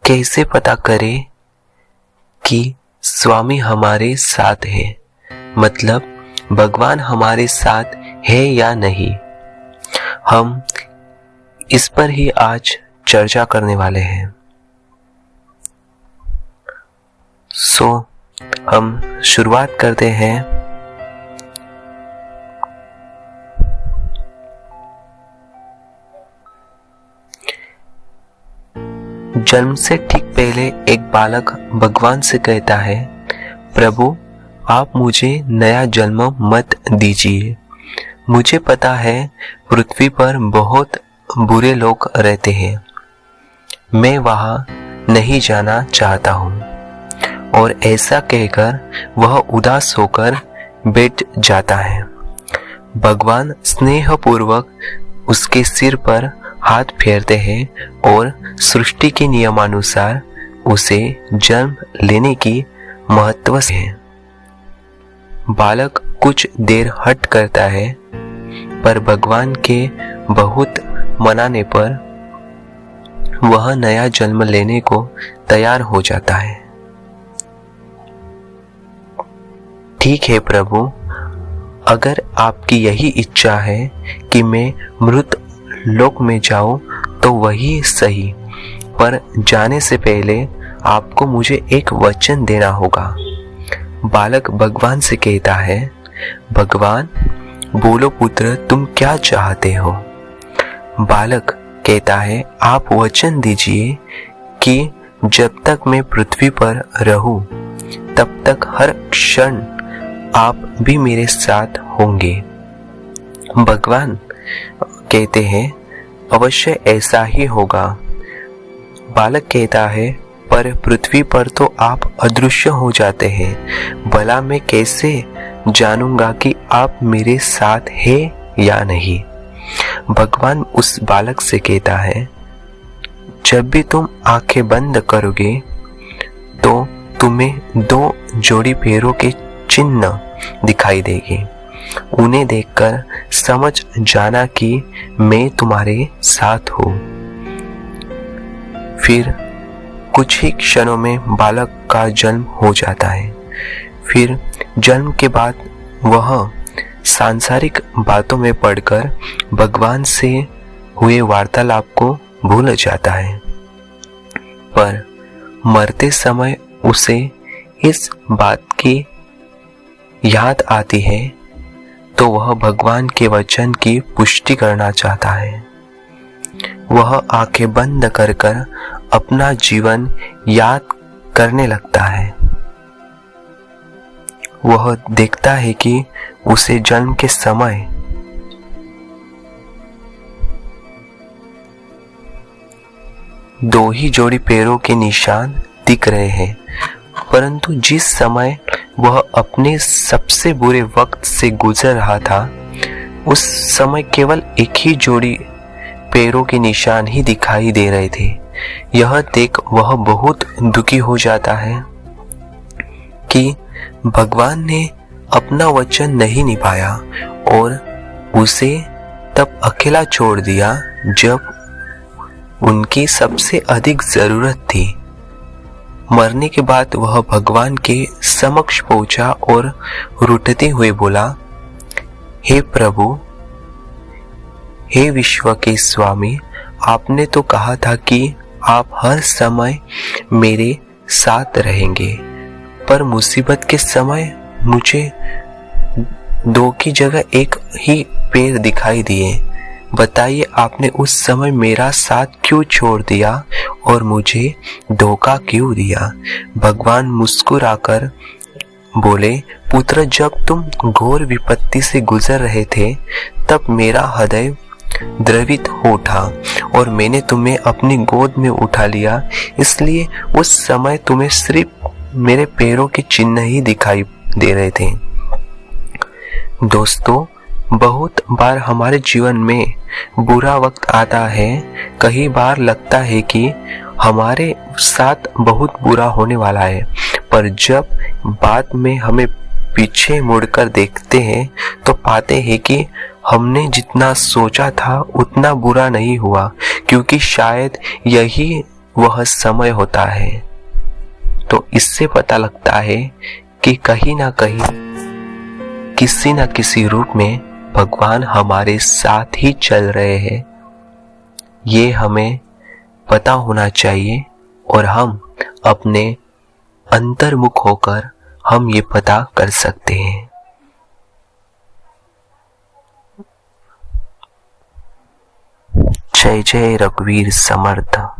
कैसे पता करें कि स्वामी हमारे साथ है, मतलब भगवान हमारे साथ है या नहीं। हम इस पर ही आज चर्चा करने वाले हैं। हम शुरुआत करते हैं। जन्म से ठीक पहले एक बालक भगवान से कहता है, प्रभु आप मुझे नया जन्म मत दीजिए। मुझे पता है पृथ्वी पर बहुत बुरे लोग रहते हैं, मैं वहां नहीं जाना चाहता हूं। और ऐसा कहकर वह उदास होकर बैठ जाता है। भगवान स्नेहपूर्वक उसके सिर पर हाथ फेरते हैं और सृष्टि के नियमानुसार उसे जन्म लेने की महत्व है। बालक कुछ देर हट करता है, पर भगवान के बहुत मनाने पर वह नया जन्म लेने को तैयार हो जाता है। ठीक है प्रभु, अगर आपकी यही इच्छा है कि मैं मृत लोक में जाऊं तो वही सही, पर जाने से पहले आपको मुझे एक वचन देना होगा। बालक भगवान से कहता है, भगवान बोलो पुत्र, तुम क्या चाहते हो। बालक कहता है, आप वचन दीजिए कि जब तक मैं पृथ्वी पर रहूं तब तक हर क्षण आप भी मेरे साथ होंगे। भगवान कहते हैं, अवश्य ऐसा ही होगा। बालक कहता है, पर पृथ्वी पर तो आप अदृश्य हो जाते हैं, भला मैं कैसे जानूंगा कि आप मेरे साथ हैं या नहीं। भगवान उस बालक से कहता है, जब भी तुम आंखें बंद करोगे तो तुम्हें 2 जोड़ी पैरों के चिन्ह दिखाई देंगे। उन्हें देखकर समझ जाना कि मैं तुम्हारे साथ हूं। फिर कुछ ही क्षणों में बालक का जन्म हो जाता है। फिर जन्म के बाद वह सांसारिक बातों में पड़कर भगवान से हुए वार्तालाप को भूल जाता है, पर मरते समय उसे इस बात की याद आती है तो वह भगवान के वचन की पुष्टि करना चाहता है। वह आंखें बंद कर कर अपना जीवन याद करने लगता है। वह देखता है कि उसे जन्म के समय दो ही जोड़ी पैरों के निशान दिख रहे हैं, परंतु जिस समय वह अपने सबसे बुरे वक्त से गुजर रहा था, उस समय केवल एक ही जोड़ी पैरों के निशान ही दिखाई दे रहे थे। यह देख वह बहुत दुखी हो जाता है कि भगवान ने अपना वचन नहीं निभाया और उसे तब अकेला छोड़ दिया जब उनकी सबसे अधिक जरूरत थी। मरने के बाद वह भगवान के समक्ष पहुंचा और रुठते हुए बोला, हे प्रभु, हे विश्व के स्वामी, आपने तो कहा था कि आप हर समय मेरे साथ रहेंगे, पर मुसीबत के समय मुझे 2 की जगह एक ही पैर दिखाई दिए। बताइए आपने उस समय मेरा साथ क्यों छोड़ दिया और मुझे धोखा क्यों दिया। भगवान मुस्कुराकर बोले, पुत्र, जब तुम घोर विपत्ति से गुजर रहे थे तब मेरा हृदय द्रवित हो उठा और मैंने तुम्हें अपनी गोद में उठा लिया, इसलिए उस समय तुम्हें सिर्फ मेरे पैरों के चिन्ह ही दिखाई दे रहे थे। दोस्तों, बहुत बार हमारे जीवन में बुरा वक्त आता है। कई बार लगता है कि हमारे साथ बहुत बुरा होने वाला है, पर जब बाद में हमें पीछे मुड़कर देखते हैं तो पाते हैं कि हमने जितना सोचा था उतना बुरा नहीं हुआ, क्योंकि शायद यही वह समय होता है। तो इससे पता लगता है कि कहीं ना कहीं किसी न किसी रूप में भगवान हमारे साथ ही चल रहे हैं। ये हमें पता होना चाहिए और हम अपने अंतर्मुख होकर हम ये पता कर सकते हैं। जय जय रघुवीर समर्थ।